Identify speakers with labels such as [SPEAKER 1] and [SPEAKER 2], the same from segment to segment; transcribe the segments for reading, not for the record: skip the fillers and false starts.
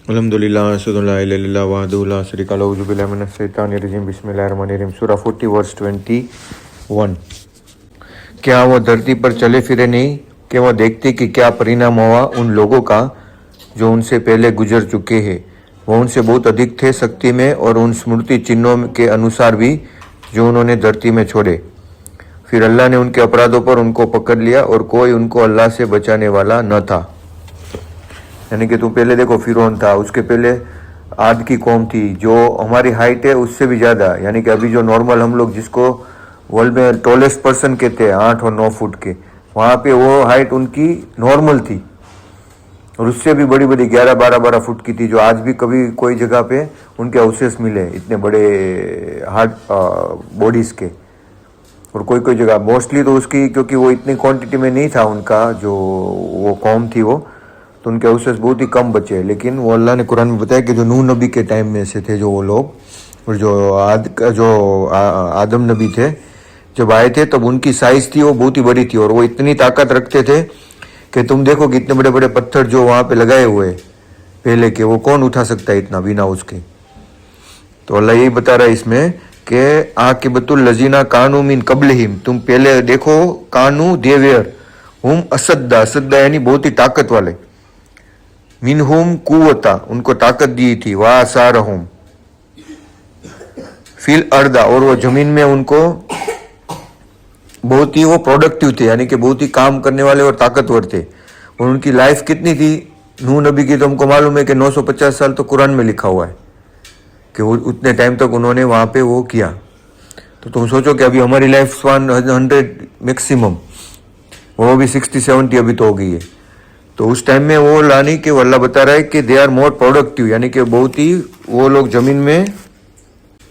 [SPEAKER 1] अल्हम्दुलिल्लाह अस्सलातु इल्लल्लाह वहदहु ला शरीका लहु औज़ु बिल्लाहि मिनश शैतानिर रजीम बिस्मिल्लाहिर्रहमानिर्रहीम सूरा 40 वर्स 21। क्या वो धरती पर चले फिरे नहीं कि वह देखते कि क्या परिणाम हुआ उन लोगों का जो उनसे पहले गुजर चुके हैं। वह उनसे बहुत अधिक थे शक्ति में और उन स्मृति चिन्हों के अनुसार भी जो उन्होंने धरती में छोड़े। फिर अल्लाह ने उनके अपराधों पर उनको पकड़ लिया और कोई उनको अल्लाह से बचाने वाला न था। यानी कि तुम पहले देखो, फिरौन था, उसके पहले आद की कौम थी जो हमारी हाइट है उससे भी ज़्यादा। यानी कि अभी जो नॉर्मल हम लोग जिसको वर्ल्ड में टॉलेस्ट पर्सन कहते हैं 8 और 9 फुट के, वहाँ पे वो हाइट उनकी नॉर्मल थी और उससे भी बड़ी बड़ी 11-12 फुट की थी, जो आज भी कभी कोई जगह पे उनके अवशेष मिले इतने बड़े हार्ड बॉडीज़ के। और कोई कोई जगह मोस्टली तो उसकी, क्योंकि वो इतनी क्वांटिटी में नहीं था उनका जो वो कौम थी वो, तो उनके अवशेष बहुत ही कम बचे। लेकिन वो अल्लाह ने कुरान में बताया कि जो नूह नबी के टाइम में से थे जो वो लोग, और जो आदम नबी थे जब आए थे तब उनकी साइज़ थी वो बहुत ही बड़ी थी और वो इतनी ताकत रखते थे कि तुम देखो कि इतने बड़े बड़े पत्थर जो वहाँ पे लगाए हुए पहले के, वो कौन उठा सकता है इतना बिना उसके। तो अल्लाह यही बता रहा है इसमें कि आकिबतुल लजीना कानू मिन कबलहिम, तुम पहले देखो कानू देवेयर हुम असद्दा यानी बहुत ही ताकत वाले, मिनहुम कुव्वता उनको ताकत दी थी, वासारहुम फिल अर्दा और वो जमीन में उनको बहुत ही वो प्रोडक्टिव थे, यानी कि बहुत ही काम करने वाले और ताकतवर थे। और उनकी लाइफ कितनी थी नूह नबी की, तो हमको मालूम है कि 950 साल तो कुरान में लिखा हुआ है कि वो उतने टाइम तक उन्होंने वहाँ पे वो किया। तो तुम सोचो कि अभी हमारी लाइफ स्पान 100 मैक्सिमम, वो भी 60-70 अभी तो हो गई है। तो उस टाइम में वो लानी कि वो अल्लाह बता रहा है कि दे आर मोर प्रोडक्टिव, यानी कि बहुत ही वो लोग ज़मीन में,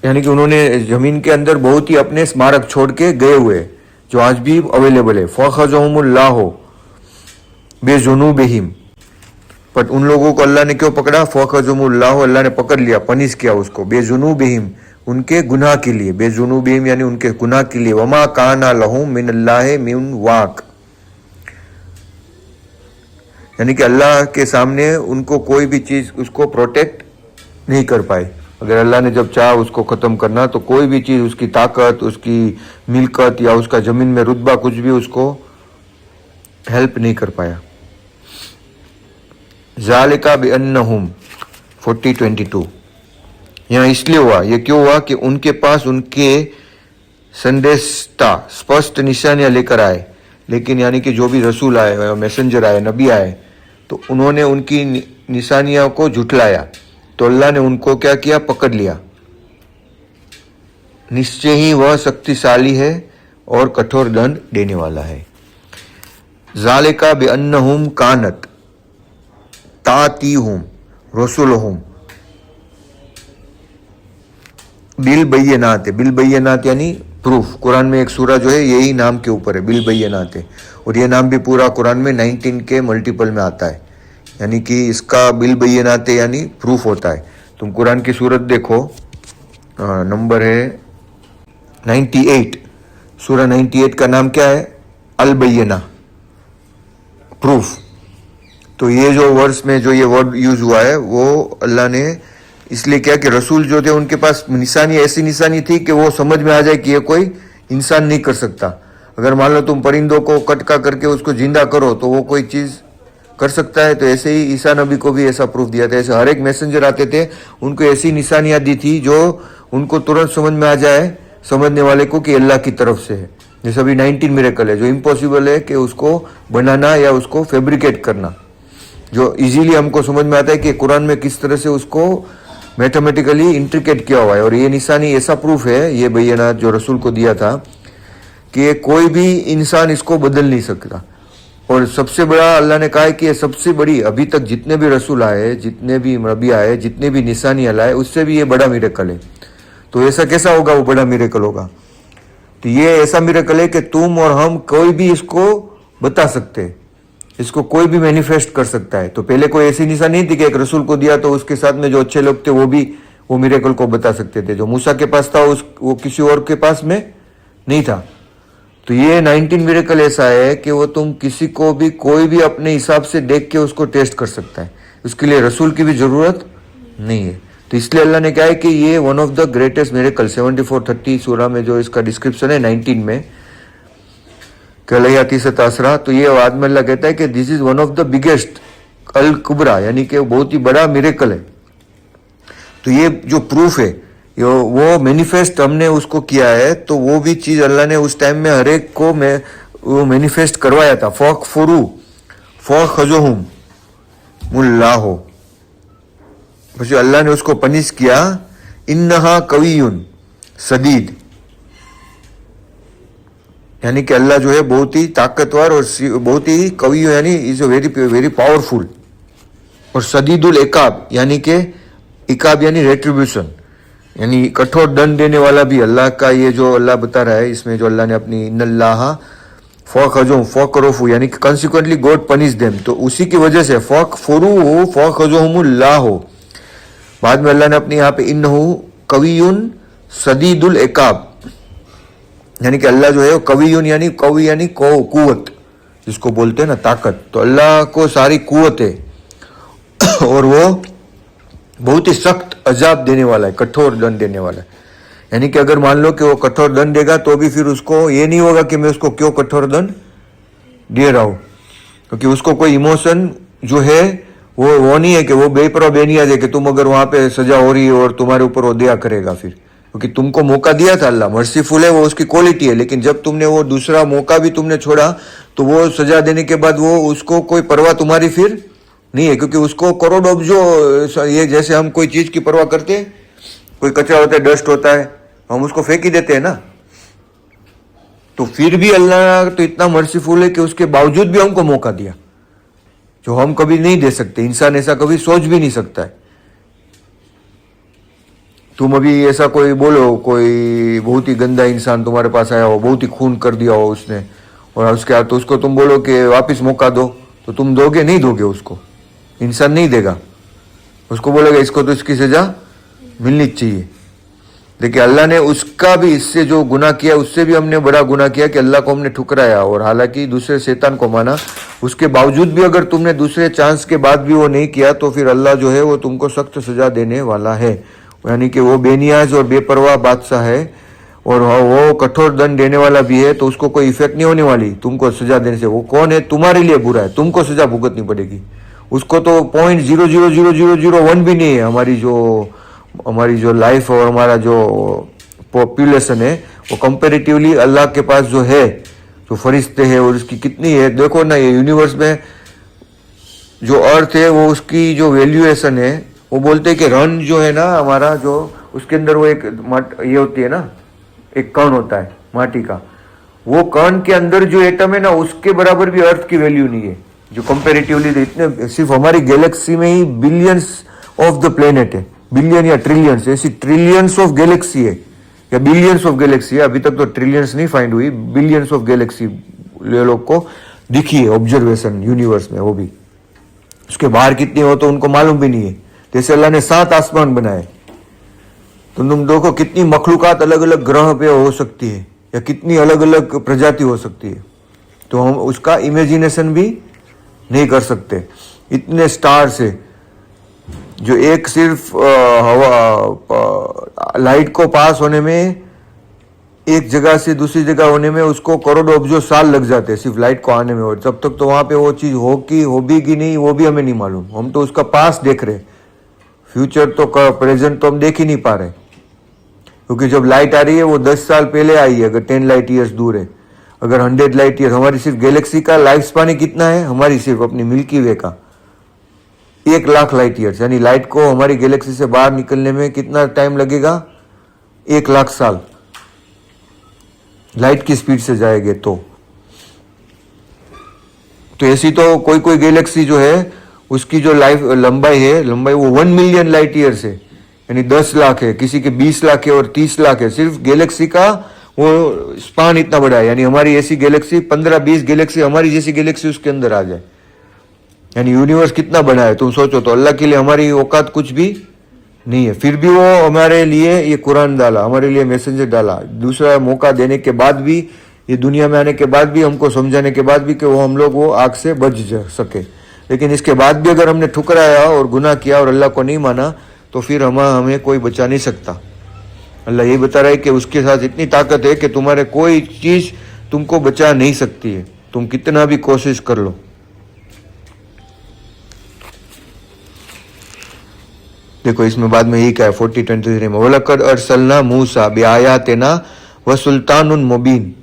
[SPEAKER 1] यानी कि उन्होंने ज़मीन के अंदर बहुत ही अपने स्मारक छोड़ के गए हुए जो आज भी अवेलेबल है। फ़ख़ज़हुमुल्लाहु बिज़ुनूबिहिम, बट उन लोगों को अल्लाह ने क्यों पकड़ा? फ़ख़ज़हुमुल्लाहु, अल्लाह ने पकड़ लिया, पनिश किया उसको, बिज़ुनूबिहिम उनके गुनाह के लिए, बिज़ुनूबिहिम यानी उनके गुनाह के लिए। वमा काना लहुम मिनल्लाहि मिन वाक़, यानी कि अल्लाह के सामने उनको कोई भी चीज़ उसको प्रोटेक्ट नहीं कर पाए। अगर अल्लाह ने जब चाहा उसको ख़त्म करना तो कोई भी चीज़, उसकी ताकत, उसकी मिल्कत या उसका ज़मीन में रुतबा, कुछ भी उसको हेल्प नहीं कर पाया। ज़ालिका बिअन्नहुम 40:22, यहाँ इसलिए हुआ, ये क्यों हुआ कि उनके पास उनके संदेशता स्पष्ट निशानियाँ लेकर आए, लेकिन यानी कि जो भी रसूल आए, मैसेंजर आए, नबी आए, तो उन्होंने उनकी निशानियों को झुठलाया, तो अल्लाह ने उनको क्या किया? पकड़ लिया। निश्चय ही वह शक्तिशाली है और कठोर दंड देने वाला है। ज़ालिका बिअन्नहुम कानत तातीहुम रसूलुहुम बिल बैयनात, बिल बैयनात यानी प्रूफ। कुरान में एक सूरा जो है यही नाम के ऊपर है, बिल बैयनात है, और ये नाम भी पूरा कुरान में 19 के मल्टीपल में आता है, यानी कि इसका बिल बैयनात यानी प्रूफ होता है। तुम कुरान की सूरत देखो, नंबर है 98, सूरा 98 का नाम क्या है? अल बैयना, प्रूफ। तो ये जो वर्स में जो ये वर्ड यूज हुआ है वो अल्लाह ने इसलिए क्या कि रसूल जो थे उनके पास निशानी, ऐसी निशानी थी कि वो समझ में आ जाए कि ये कोई इंसान नहीं कर सकता। अगर मान लो तुम परिंदों को कटका करके उसको जिंदा करो तो वो कोई चीज़ कर सकता है, तो ऐसे ही ईसा नबी को भी ऐसा प्रूफ दिया था। ऐसे हर एक मैसेंजर आते थे, उनको ऐसी निशानियाँ दी थी जो उनको तुरंत समझ में आ जाए समझने वाले को कि अल्लाह की तरफ से है। जैसे अभी 19 मिरेकल है जो इम्पॉसिबल है कि उसको बनाना या उसको फैब्रिकेट करना, जो इजीली हमको समझ में आता है कि कुरान में किस तरह से उसको मैथमेटिकली इंट्रिकेट किया हुआ है। और ये निशानी ऐसा प्रूफ है, ये बैयनात जो रसूल को दिया था, कि कोई भी इंसान इसको बदल नहीं सकता। और सबसे बड़ा अल्लाह ने कहा है कि ये सबसे बड़ी, अभी तक जितने भी रसूल आए, जितने भी नबी आए, जितने भी निशानियाँ लाए, उससे भी ये बड़ा मिरेकल है। तो ऐसा कैसा होगा? वो बड़ा मिरेकल होगा। तो ये ऐसा मिरेकल है कि तुम और हम कोई भी इसको बता सकते हैं, इसको कोई भी मैनिफेस्ट कर सकता है। तो पहले कोई ऐसी निशानी नहीं थी कि एक रसूल को दिया तो उसके साथ में जो अच्छे लोग थे वो भी वो मिरेकल को बता सकते थे। जो मूसा के पास था वो किसी और के पास में नहीं था। तो ये 19 मिरेकल ऐसा है कि वो तुम किसी को भी कोई भी अपने हिसाब से देख के उसको टेस्ट कर सकता है। उसके लिए रसूल की भी जरूरत नहीं है। तो इसलिए अल्लाह ने क्या है कि ये one of the greatest miracle 74:30 सूरा में जो इसका डिस्क्रिप्शन है 19 में कलयाती से तासरा, तो ये बाद में अल्लाह कहता है कि this is one of the biggest अल कुबरा, यानी कि बहुत ही बड़ा मिरेकल है। तो ये जो प्रूफ है वो मैनिफेस्ट हमने उसको किया है, तो वो भी चीज अल्लाह ने उस टाइम में हर एक को वो मैनिफेस्ट करवाया था। फौक फुरू फौखजुहुम मुल्लाहो, પછી अल्लाह ने उसको पनिश किया, इन्नहा कवियुन सदीद, यानी कि अल्लाह जो है बहुत ही ताकतवर और बहुत ही कवि, यानी इज वेरी वेरी पावरफुल, और सदीदुल इकाब यानी कि इकाब यानी रेट्रीब्यूशन, यानी कठोर दंड देने वाला भी अल्लाह का। ये जो अल्लाह बता रहा है इसमें जो अल्लाह ने अपनी इन्नल्लाह फौखजुम फौकरफू यानी कि कंसिक्वेंटली गॉड पनिश देम, तो उसी की वजह से फौकफुरू फौखजुहुमुल्लाह, बाद में अल्लाह ने अपनी यहाँ पे इन्नहु कवियुन सदीदुल इकाब, यानी कि अल्लाह जो है कवियुन यानी कवि यानी कुवत जिसको बोलते हैं ना ताकत, तो अल्लाह को सारी कुवत है और वो बहुत ही सख्त अजाब देने वाला है, कठोर दंड देने वाला है। यानी कि अगर मान लो कि वो कठोर दंड देगा तो भी फिर उसको ये नहीं होगा कि मैं उसको क्यों कठोर दंड दे रहा हूं, क्योंकि उसको कोई इमोशन जो है वो नहीं है कि वो बेपरवाह बेनियाज है कि तुम अगर वहां पे सजा हो रही है और तुम्हारे ऊपर वो दया करेगा फिर, क्योंकि तुमको मौका दिया था। अल्लाह मर्सीफुल है, वो उसकी क्वालिटी है, लेकिन जब तुमने वो दूसरा मौका भी तुमने छोड़ा तो वो सजा देने के बाद वो उसको कोई परवाह तुम्हारी फिर नहीं है, क्योंकि उसको करोड़ों जो ये जैसे हम कोई चीज की परवाह करते हैं, कोई कचरा होता है डस्ट होता है हम उसको फेंक ही देते हैं ना, तो फिर भी अल्लाह तो इतना मर्सीफुल है कि उसके बावजूद भी हमको मौका दिया जो हम कभी नहीं दे सकते, इंसान ऐसा कभी सोच भी नहीं सकता है। तुम अभी ऐसा कोई बोलो, कोई बहुत ही गंदा इंसान तुम्हारे पास आया हो, बहुत ही खून कर दिया हो उसने, और उसके बाद तो उसको तुम बोलो कि वापस मौका दो, तो तुम दोगे? नहीं दोगे, उसको इंसान नहीं देगा, उसको बोलेगा इसको तो इसकी सजा मिलनी चाहिए। देखिए अल्लाह ने उसका भी, इससे जो गुनाह किया उससे भी हमने बड़ा गुनाह किया कि अल्लाह को हमने ठुकराया और हालांकि दूसरे शैतान को माना, उसके बावजूद भी अगर तुमने दूसरे चांस के बाद भी वो नहीं किया तो फिर अल्लाह जो है वो तुमको सख्त सजा देने वाला है, यानी कि वो बेनियाज और बेपरवाह बादशाह है और वो कठोर दंड देने वाला भी है, तो उसको कोई इफेक्ट नहीं होने वाली तुमको सजा देने से। वो कौन है? तुम्हारे लिए बुरा है, तुमको सजा भुगतनी पड़ेगी। उसको तो 0.00001 भी नहीं है। हमारी जो लाइफ और हमारा जो पॉपुलेशन है वो कंपेरेटिवली अल्लाह के पास जो है, जो फरिश्ते हैं और उसकी कितनी है, देखो ना ये यूनिवर्स में जो अर्थ है वो उसकी जो वैल्यूएशन है, वो बोलते हैं कि रन जो है ना हमारा, जो उसके अंदर वो एक ये होती है ना, एक कण होता है माटी का, वो कण के अंदर जो एटम है ना उसके बराबर भी अर्थ की वैल्यू नहीं है। जो कंपेरेटिवली इतने, सिर्फ हमारी गैलेक्सी में ही बिलियंस ऑफ द प्लेनेट है, बिलियन या ट्रिलियंस, ऐसी ट्रिलियंस ऑफ गैलेक्सी है या बिलियंस ऑफ गैलेक्सी है, अभी तक तो ट्रिलियंस नहीं फाइंड हुई, बिलियंस ऑफ गैलेक्सी लोग को दिखी है ऑब्जर्वेशन यूनिवर्स में, वो भी उसके बाहर कितनी हो तो उनको मालूम भी नहीं है। जैसे अल्लाह ने 7 आसमान बनाए, तो तुम देखो कितनी मखलूकात अलग अलग ग्रह पे हो सकती है या कितनी अलग अलग प्रजाति हो सकती है, तो हम उसका इमेजिनेशन भी नहीं कर सकते। इतने स्टार्स है जो एक सिर्फ लाइट को पास होने में, एक जगह से दूसरी जगह होने में उसको करोड़ों अब्जो साल लग जाते हैं सिर्फ लाइट को आने में, और जब तक तो वहां पे वो चीज हो भी कि नहीं वो भी हमें नहीं मालूम। हम तो उसका पास देख रहे, फ्यूचर तो प्रेजेंट तो हम देख ही नहीं पा रहे, क्योंकि जब लाइट आ रही है वो 10 साल पहले आई है, अगर 10 लाइट ईयर्स दूर है, अगर 100 लाइट ईयर, हमारी सिर्फ गैलेक्सी का लाइफ स्पान कितना है, हमारी सिर्फ अपनी मिल्की वे का 1 लाख लाइट ईयर्स, यानी लाइट को हमारी गैलेक्सी से बाहर निकलने में कितना टाइम लगेगा? 1 लाख साल लाइट की स्पीड से जाएंगे तो ऐसी तो कोई गैलेक्सी जो है उसकी जो लंबाई वो 1 मिलियन लाइट ईयर्स है, यानी 10 लाख है, किसी के 20 लाख है और 30 लाख है। सिर्फ गैलेक्सी का वो स्पान इतना बड़ा है, यानी हमारी ऐसी गैलेक्सी 15-20 गैलेक्सी, हमारी जैसी गैलेक्सी उसके अंदर आ जाए, यानी यूनिवर्स कितना बड़ा है तुम सोचो। तो अल्लाह के लिए हमारी औकात कुछ भी नहीं है, फिर भी वो हमारे लिए ये कुरान डाला, हमारे लिए मैसेंजर डाला, दूसरा मौका देने के बाद भी, ये दुनिया में आने के बाद भी, हमको समझाने के बाद भी कि वो हम लोग वो आग से बच सके। लेकिन इसके बाद भी अगर हमने ठुकराया और गुनाह किया और अल्लाह को नहीं माना तो फिर हमें कोई बचा नहीं सकता। अल्लाह यही बता रहा है कि उसके साथ इतनी ताकत है कि तुम्हारे कोई चीज तुमको बचा नहीं सकती है, तुम कितना भी कोशिश कर लो। देखो इसमें बाद में यही क्या है 40:23 में, वलकद अरसलना मूसा बिआयातिना व सुल्तानुन मुबीन,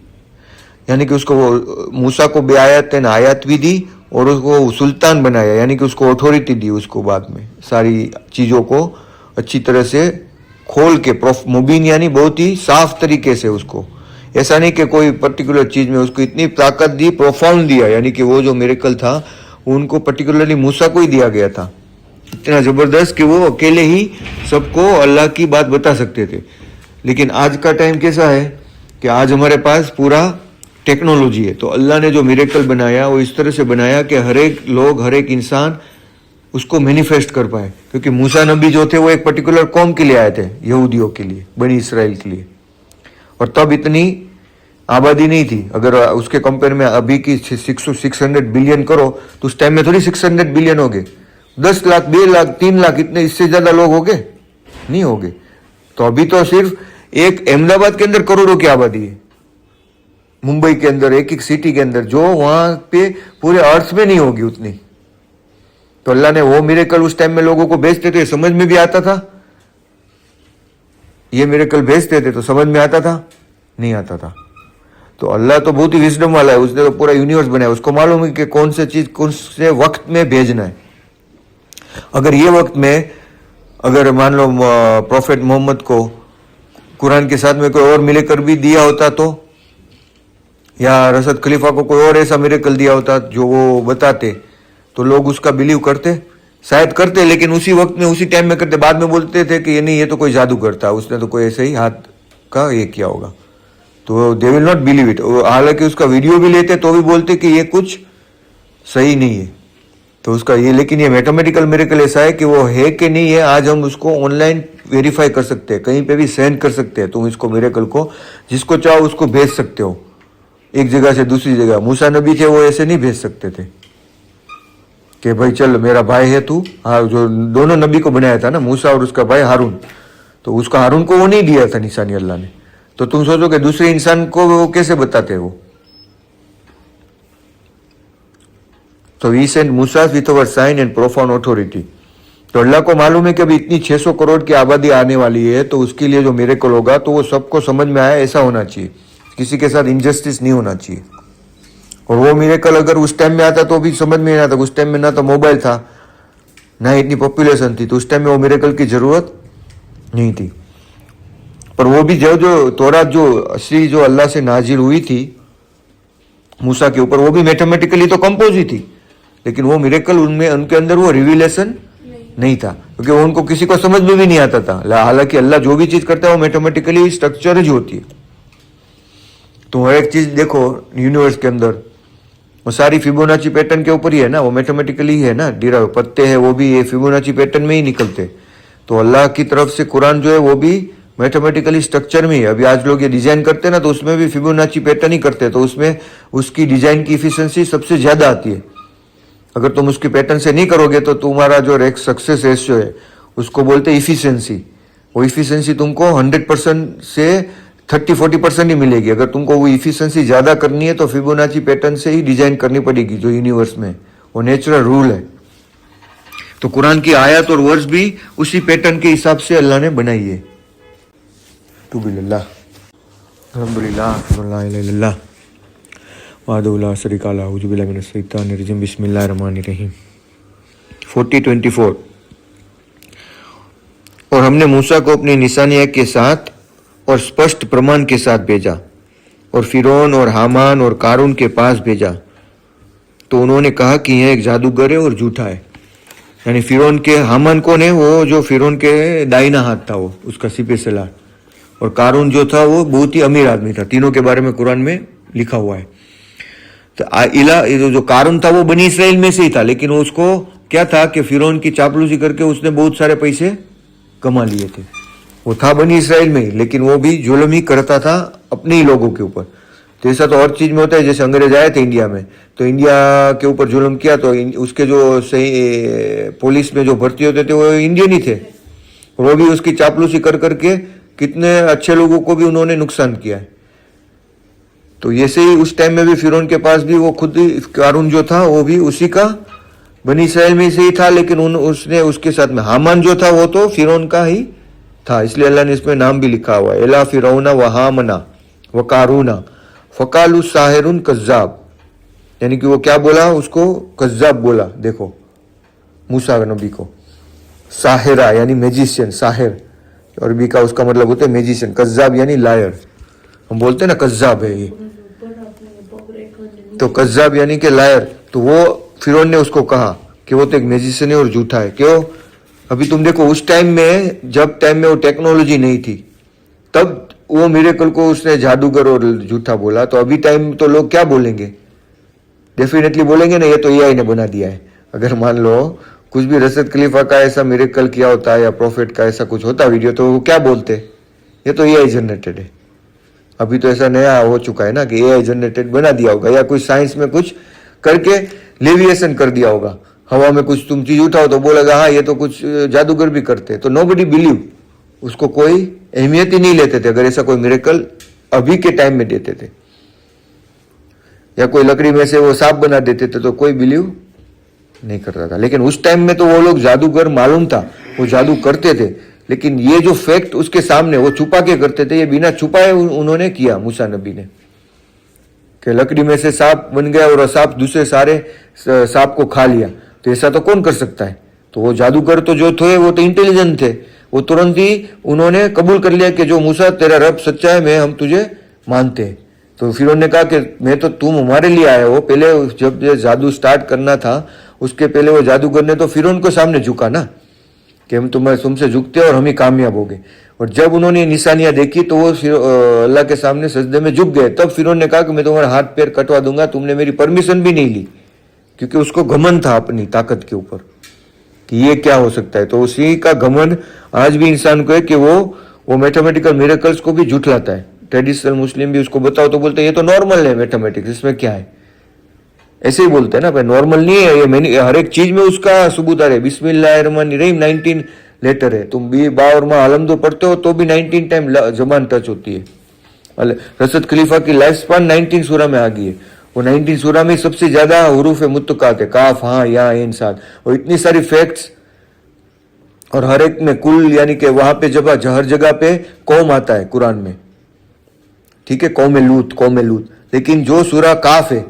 [SPEAKER 1] यानी कि उसको वो मूसा को बेआयातिन आयत भी दी और उसको सुल्तान बनाया, यानी कि उसको अथॉरिटी दी उसको बाद में सारी चीजों को अच्छी तरह से खोल के मुबीन यानी बहुत ही साफ तरीके से उसको, ऐसा नहीं कि कोई पर्टिकुलर चीज में उसको इतनी ताकत दी, प्रोफाउंड दिया, यानी कि वो जो मिरेकल था उनको पर्टिकुलरली मूसा को ही दिया गया था, इतना जबरदस्त कि वो अकेले ही सबको अल्लाह की बात बता सकते थे। लेकिन आज का टाइम कैसा है कि आज हमारे पास पूरा टेक्नोलॉजी है, तो अल्लाह ने जो मिरेकल बनाया वो इस तरह से बनाया कि हर एक लोग, हर एक इंसान उसको मैनिफेस्ट कर पाए। क्योंकि मूसा नबी जो थे वो एक पर्टिकुलर कौम के लिए आए थे, यहूदियों के लिए, बनी इसराइल के लिए, और तब इतनी आबादी नहीं थी। अगर उसके कंपेयर में अभी की 600 बिलियन करो तो उस टाइम में थोड़ी 600 बिलियन हो गए, 10 लाख 2 लाख 3 लाख, इतने इससे ज्यादा लोग हो गए नहीं हो गए। तो अभी तो सिर्फ एक अहमदाबाद के अंदर करोड़ों की आबादी है, मुंबई के अंदर एक एक सिटी के अंदर, जो वहां पे पूरे अर्थ में नहीं होगी उतनी। तो अल्लाह ने वो मिरेकल उस टाइम में लोगों को भेजते थे, समझ में भी आता था, ये मिरेकल भेजते थे तो समझ में आता था, नहीं आता था। तो अल्लाह तो बहुत ही विजडम वाला है, उसने तो पूरा यूनिवर्स बनाया, उसको मालूम है कि कौन से चीज कौन से वक्त में भेजना है। अगर ये वक्त में अगर मान लो प्रॉफेट मोहम्मद को कुरान के साथ में कोई और मिरेकल भी दिया होता तो, या रशद खलीफा को कोई और ऐसा मिरेकल दिया होता जो वो बताते, तो लोग उसका बिलीव करते, शायद करते, लेकिन उसी वक्त में उसी टाइम में करते। बाद में बोलते थे कि ये नहीं, ये तो कोई जादू करता, उसने तो कोई ऐसे ही हाथ का ये किया होगा, तो they will not believe it. हालांकि उसका वीडियो भी लेते तो भी बोलते कि ये कुछ सही नहीं है। तो उसका ये, लेकिन ये मैथमेटिकल मिरेकल ऐसा है कि वो है कि नहीं है, आज हम उसको ऑनलाइन वेरीफाई कर सकते हैं, कहीं पे भी सेंड कर सकते हैं। तुम इसको मिरेकल को जिसको चाहो उसको भेज सकते हो, एक जगह से दूसरी जगह। मूसा नबी थे वो ऐसे नहीं भेज सकते थे कि भाई चल मेरा भाई है तू, हाँ, जो दोनों नबी को बनाया था ना, मूसा और उसका भाई हारून, तो उसका हारून को वो नहीं दिया था निशानी अल्लाह ने। तो तुम सोचो कि दूसरे इंसान को वो कैसे बताते वो। तो we send Musa with our sign and profound authority. तो अल्लाह को मालूम है कि अभी इतनी 600 करोड़ की आबादी आने वाली है, तो उसके लिए जो मिरेकल होगा तो वो सबको समझ में आया ऐसा होना चाहिए, किसी के साथ इनजस्टिस नहीं होना चाहिए। और वो मिरेकल अगर उस टाइम में आता तो भी समझ में नहीं आता। उस टाइम में ना तो मोबाइल था, ना इतनी पॉपुलेशन थी, तो उस टाइम में वो मिरेकल की जरूरत नहीं थी। पर वो भी जो तौरात जो असली जो अल्लाह से नाजिल हुई थी मूसा के ऊपर, वो भी मैथमेटिकली तो कंपोज ही थी, लेकिन वो मिरेकल उनमें उनके अंदर वो रिविलेशन नहीं था, क्योंकि वो उनको किसी को समझ में भी नहीं आता था। हालांकि अल्लाह जो भी चीज करता है वो मैथमेटिकली स्ट्रक्चर ही होती है। तो हर एक चीज देखो यूनिवर्स के अंदर वो सारी फिबोनाची पैटर्न के ऊपर ही है ना, वो मैथमेटिकली है ना, डिराइव पत्ते हैं वो भी ये फिबोनाची पैटर्न में ही निकलते। तो अल्लाह की तरफ से कुरान जो है वो भी मैथमेटिकली स्ट्रक्चर में ही है। अभी आज लोग ये डिजाइन करते हैं ना, तो उसमें भी फिबोनाची पैटर्न ही करते हैं, तो उसमें उसकी डिजाइन की इफिशिएंसी सबसे ज्यादा आती है। अगर तुम उसकी पैटर्न से नहीं करोगे तो तुम्हारा जो सक्सेस रेशियो है उसको बोलते हैं इफिशिएंसी। वो इफिशिएंसी तुमको 100% से 30-40% ही मिलेगी। अगर तुमको वो इफिशिएंसी ज्यादा करनी है तो फिबोनाची पैटर्न से ही डिजाइन करनी पड़ेगी, जो यूनिवर्स में वो नेचुरल रूल है। तो कुरान की आयत और वर्स भी उसी पैटर्न के हिसाब से अल्लाह ने बनाई है। तू बिल्लाह अल्हम्दुलिल्लाह वादुल्लाह शरीका ला औज़ु बिल्लाहि मिनश शैतानिर रजीम बिस्मिल्लाहिर रहमानिर रहीम 40:24। और हमने मूसा को अपनी निशानियां के साथ और स्पष्ट प्रमाण के साथ भेजा और फिरौन और हामान और कारून के पास भेजा, तो उन्होंने कहा कि यह एक जादूगर है और झूठा है। यानी फिरौन के, हामान कौन है, वो जो फिरौन के दाहिना हाथ था, वो उसका सिपह सलार, और कारून जो था वो बहुत ही अमीर आदमी था। तीनों के बारे में कुरान में लिखा हुआ है। तो जो कारून था वो बनी इसराइल में से ही था, लेकिन उसको क्या था कि फिरौन की चापलूसी करके उसने बहुत सारे पैसे कमा लिए थे। वो था बनी इसराइल में ही, लेकिन वो भी जुल्म ही करता था अपने ही लोगों के ऊपर। तो ऐसा तो और चीज में होता है, जैसे अंग्रेज आए थे इंडिया में, तो इंडिया के ऊपर जुल्म किया, तो उसके जो सही पुलिस में जो भर्ती होते थे वो इंडियन ही थे, वो भी उसकी चापलूसी कर करके कितने अच्छे लोगों को भी उन्होंने नुकसान किया है। तो ऐसे ही उस टाइम में भी फिरौन के पास भी वो खुद ही कारून जो था वो भी उसी का बनी इसराइल में से ही था, लेकिन उसने उसके साथ में हामान जो था वो तो फिरौन का ही था, इसलिए अल्लाह ने इसमें नाम भी लिखा हुआ है, एला फिरौना व हामना व कारूना फकालू साहिरुन कज्जाब, यानी कि वो क्या बोला, उसको कज्जाब बोला। देखो मूसा नबी को साहिरा यानी मैजिशियन, साहिर अरबी का उसका मतलब होता है मैजिशियन, कज्जाब यानी लायर, हम बोलते हैं ना कज्जाब है ये, तो कज्जाब यानी कि लायर। तो वो फिरौन ने उसको कहा कि वो तो एक मैजिशियन है और झूठा है। क्यों? अभी तुम देखो उस टाइम में, जब टाइम में वो टेक्नोलॉजी नहीं थी, तब वो मिरेकल को उसने जादूगर और झूठा बोला, तो अभी टाइम तो लोग क्या बोलेंगे? डेफिनेटली बोलेंगे ना ये तो एआई ने बना दिया है। अगर मान लो कुछ भी रशद खलीफा का ऐसा मिरेकल किया होता या प्रॉफिट का ऐसा कुछ होता वीडियो, तो वो क्या बोलते? ये तो एआई जनरेटेड है। अभी तो ऐसा नया हो चुका है ना कि एआई जनरेटेड बना दिया होगा, या कुछ साइंस में कुछ करके लेविएशन कर दिया होगा, हवा में कुछ तुम चीज उठाओ तो बोलेगा हाँ ये तो कुछ जादूगर भी करते, तो नोबडी बिलीव, उसको कोई अहमियत ही नहीं लेते थे अगर ऐसा कोई मिरेकल अभी के टाइम में देते थे। या कोई लकड़ी में से वो सांप बना देते थे तो कोई बिलीव नहीं करता था। लेकिन उस टाइम में तो वो लोग जादूगर मालूम था, वो जादू करते थे, लेकिन ये जो फैक्ट उसके सामने वो छुपा के करते थे, ये बिना छुपाए उन्होंने किया मूसा नबी ने, कि लकड़ी में से सांप बन गया और सांप दूसरे सारे सांप को खा लिया, तो ऐसा तो कौन कर सकता है? तो वो जादूगर तो जो थे वो तो इंटेलिजेंट थे, वो तुरंत ही उन्होंने कबूल कर लिया कि जो मूसा तेरा रब सच्चा है, मैं हम तुझे मानते हैं। तो फिर उन्होंने कहा कि मैं तो तुम हमारे लिए आए हो, पहले जब ये जादू स्टार्ट करना था उसके पहले वो जादूगर ने तो फिर उनको सामने झुका ना, कि हम तुमसे झुकते और हम ही कामयाब हो गए। और जब उन्होंने निशानियां देखी तो वो फिर अल्लाह के सामने सजदे में झुक गए। तब फिर उन्होंने कहा कि मैं तुम्हारा हाथ पैर कटवा दूंगा, तुमने मेरी परमिशन भी नहीं ली, क्योंकि उसको घमंड था अपनी ताकत के ऊपर कि ये क्या हो सकता है। तो उसी का घमंड आज भी इंसान को है कि वो मैथमेटिकल मिरेकल्स को भी झुठलाता है। ट्रेडिशनल मुस्लिम भी उसको बताओ तो बोलते हैं ये तो नॉर्मल है मैथमेटिक्स, इसमें क्या है, ऐसे ही बोलते हैं ना भाई, नॉर्मल नहीं है ये, मैंने हर एक चीज में उसका सबूत आ रहा है। बिस्मिल्लाहिर्रहमानिर्रहीम 19 लेटर है, तुम बी बा और माँ अलमदो पढ़ते हो तो भी 19 टाइम जबान टच होती है। रशद खलीफा की लाइफ स्पान 19 सूरा में आ गई है, वो 19 सूरा में सबसे ज्यादा हुरूफ मुत्तकात है, काफ हाँ या इन साथ, और इतनी सारी फैक्ट्स, और हर एक में कुल यानी कि वहां पे जब हर जगह पे कौम आता है कुरान में, ठीक है, कौम लूत, लेकिन जो सूरा काफ है,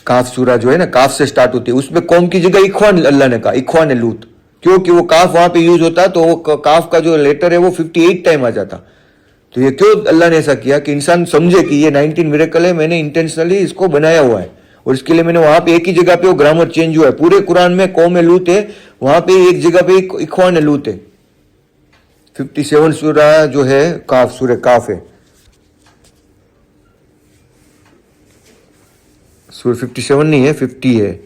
[SPEAKER 1] काफ सूरा जो है ना काफ से स्टार्ट होती है, उसमें कौम की जगह इख्वान अल्लाह ने कहा, इख्वान लूत, क्योंकि वो काफ वहां पे यूज होता तो वो काफ का जो लेटर है वो 58 टाइम आ जाता। तो ये क्यों अल्लाह ने ऐसा किया कि इंसान समझे कि ये 19 मिरेकल है, मैंने इंटेंशनली इसको बनाया हुआ है, और इसके लिए मैंने वहां पे एक ही जगह पे वो ग्रामर चेंज हुआ है। पूरे कुरान में कौम लूत है, वहां पे एक जगह पे इख्वान लूत है। 57 सूरा जो है काफ, सूर्य काफ है, सूरा 57 नहीं है 50 है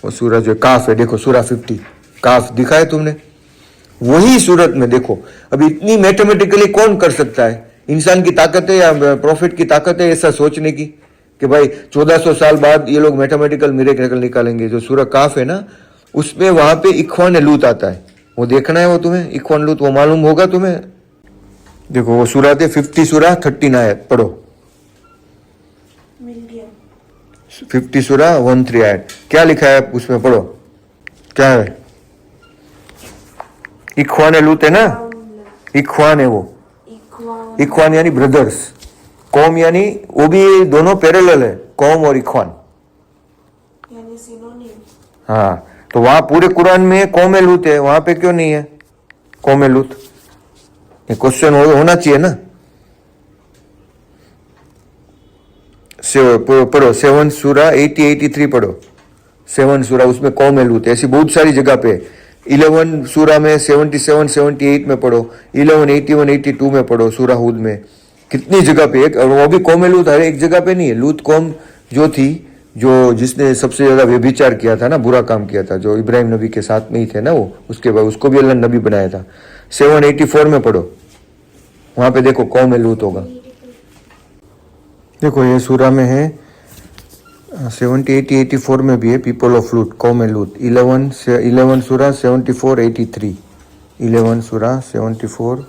[SPEAKER 1] वो सूरा जो काफ है। देखो सूरा 50 काफ दिखा है तुमने, वही सूरत में देखो। अभी इतनी मैथमेटिकली कौन कर सकता है? इंसान की ताकत है या प्रॉफिट की ताकत है ऐसा सोचने की कि भाई 1400 साल बाद ये लोग मैथमेटिकल मिरेकल निकालेंगे? जो सूरा काफ है ना उसमें वहां पे इख्वान लूत आता है, वो देखना है, वो तुम्हें इख्वान लूत वो मालूम होगा तुम्हें। देखो वो सूरा 50 सूरा 13 आयत पढ़ो, 50 सूरा 13 आयत क्या लिखा है उसमें पढ़ो, क्या है? इख्वान लूत है ना, इख्वान है वो, इख्वान यानी ब्रदर्स, कौम यानी वो भी दोनों पैरेलल है, कौम और इख्वान यानी सिनोनिम। हाँ तो वहां पूरे कुरान में कौम लूत है, वहां पे क्यों नहीं है कौम लूत? ये क्वेश्चन होना चाहिए ना। पढ़ो 7 सूरा 80-83 पढ़ो, 7 सूरा उसमें कौम लूत है, ऐसी बहुत सारी जगह पे। 11 सूरा में 77-78 में पढ़ो, 11 81 82 में पढ़ो, सूरा हुद में कितनी जगह पे एक, और वो भी कौम लूत हर एक जगह पे नहीं है। लूत कौम जो थी, जो जिसने सबसे ज्यादा व्यभिचार किया था ना, बुरा काम किया था, जो इब्राहिम नबी के साथ में ही थे ना वो, उसके बाद उसको भी अल्लाह नबी बनाया था। 784 में पढ़ो, वहां पे देखो कौम लूत होगा। देखो ये सूरा में है 70, 80, 84 में भी है पीपल ऑफ लूत, कौम लूत। 11 सूरा 74, 83, 11 सूरा 74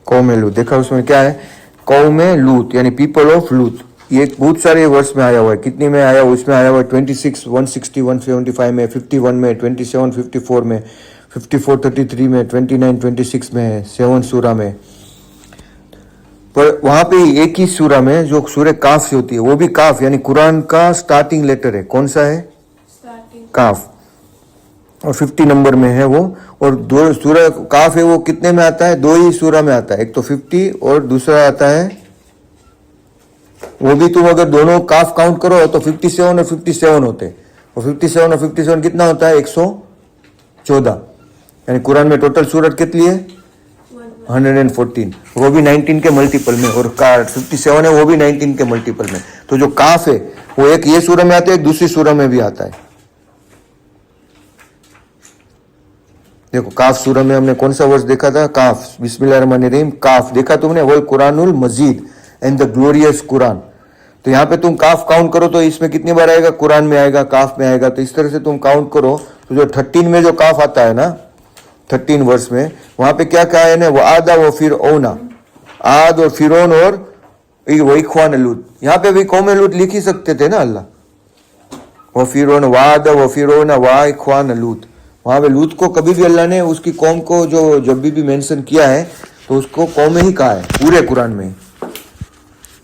[SPEAKER 1] कौम लूत। देखा उसमें क्या है, कौम लूत यानी पीपल ऑफ लूत। ये बहुत सारे वर्ष में आया हुआ है। कितनी में आया हुआ, उसमें आया हुआ है 26, 160, 175 में, 51 में, 27, 54 में, 54, 33 में, 29, 26 में है, 7 सूरा में। पर वहां पे एक ही सूरा में जो सूर्य काफ से होती है, वो भी काफ यानी कुरान का स्टार्टिंग लेटर है। कौन सा है? काफ। और 50 नंबर में है वो। और दो सूरा काफ है वो कितने में आता है? दो ही सूरा में आता है, एक तो 50 और दूसरा आता है, वो भी तुम अगर दोनों काफ काउंट करो तो 57 और 57 होते। और 57 और 57 कितना होता है? 114। यानी कुरान में टोटल सूरत कितनी है? 114। वो भी 19 के मल्टीपल में। और 57 है वो भी 19 के मल्टीपल में। तो जो काफ है वो एक ये सूरह में आता है, एक दूसरी सूरह में भी आता है। देखो काफ सूरह में हमने कौन सा वर्ष देखा था? काफ, बिस्मिल्लाहिर्रहमानिर्रहीम, काफ देखा तुमने, वल कुरानुल मजीद एंड द ग्लोरियस कुरान। तो यहाँ पे तुम काफ काउंट करो तो इसमें कितनी बार आएगा? कुरान में आएगा, काफ में आएगा। तो इस तरह से तुम काउंट करो तो जो 13 में जो काफ आता है ना, 13 वर्ष में, वहां पे क्या क्या है ना? वो आदा वो फिर ओना, आद और फिरौन और वो इख्वान लूत। यहाँ पे भी कौम लूत लिख ही सकते थे ना अल्लाह। वो फिरौन वाद वो फिरौन वा इख्वान लूत। वहां पे लूत को कभी भी अल्लाह ने उसकी कौम को जो जब भी मेंशन किया है तो उसको कौम ही कहा है पूरे कुरान में।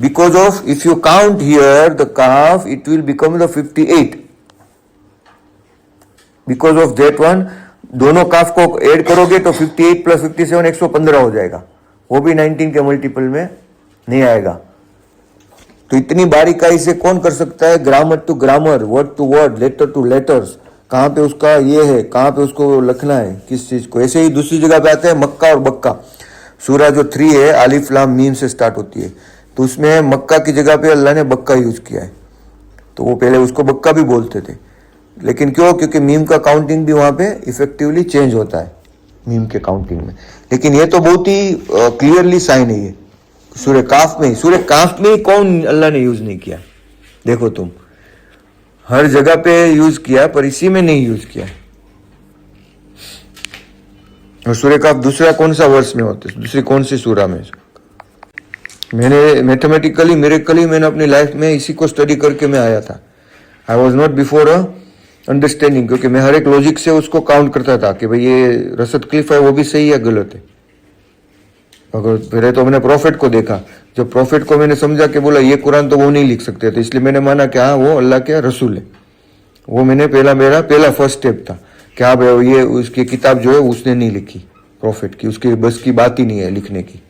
[SPEAKER 1] Because of, if you count here the calf, it will become the 58. Because of that one, दोनों काफ को ऐड करोगे तो 58 प्लस 57 115 हो जाएगा। वो भी 19 के मल्टीपल में नहीं आएगा। तो इतनी बारीकाई से कौन कर सकता है? Grammar to grammar, word to word, letter to letters, कहाँ पे उसका ये है, कहाँ पे उसको लिखना है, किस चीज को। ऐसे ही दूसरी जगह पे आते हैं मक्का और बक्का। सूरा जो 3 है अलिफ लाम मीम से स्टार्ट होती है, तो उसमें मक्का की जगह पे अल्लाह ने बक्का यूज किया है। तो वो पहले उसको बक्का भी बोलते थे, लेकिन क्यों? क्योंकि मीम का काउंटिंग भी वहां पे इफेक्टिवली चेंज होता है मीम के काउंटिंग में। लेकिन ये तो बहुत ही क्लियरली साइन है ये सूर्य काफ में ही। सूर्य काफ में ही कौन अल्लाह ने यूज नहीं किया? देखो तुम, हर जगह पे यूज किया पर इसी में नहीं यूज किया। और सूर्य काफ दूसरा कौन सा वर्ष में होते? दूसरी कौन सी सूरा में? मैंने मैथमेटिकली मिरेकली मैंने अपनी लाइफ में इसी को स्टडी करके मैं आया था। I was not before understanding, क्योंकि मैं हर एक लॉजिक से उसको काउंट करता था कि भाई ये रसद क्लिफ है वो भी सही है गलत है। अगर पहले तो मैंने प्रॉफिट को देखा, जब प्रॉफिट को मैंने समझा कि बोला ये कुरान तो वो नहीं लिख सकते, तो इसलिए मैंने माना कि हाँ वो अल्लाह के रसूल है। वो मैंने मेरा पहला फर्स्ट स्टेप था कि हाँ भाई ये उसकी किताब जो है उसने नहीं लिखी प्रॉफिट की, उसकी बस की बात ही नहीं है लिखने की।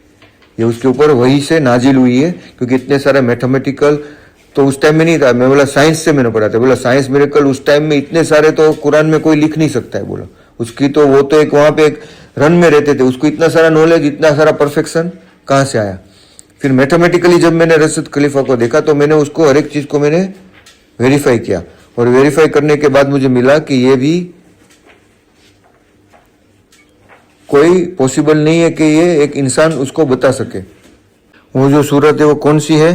[SPEAKER 1] ये उसके ऊपर वही से नाजिल हुई है, क्योंकि इतने सारे मैथमेटिकल तो उस टाइम में नहीं था। मैं बोला साइंस से मैंने पढ़ा था, बोला साइंस मिरेकल उस टाइम में इतने सारे तो कुरान में कोई लिख नहीं सकता है। बोला उसकी तो वो तो एक वहां पे एक रन में रहते थे, उसको इतना सारा नॉलेज, इतना सारा परफेक्शन कहाँ से आया? फिर मैथमेटिकली जब मैंने रसद खलीफा को देखा तो मैंने उसको हर एक चीज को मैंने वेरीफाई किया, और वेरीफाई करने के बाद मुझे मिला कि ये भी कोई पॉसिबल नहीं है कि ये एक इंसान उसको बता सके। वो जो सूरत है वो कौन सी है?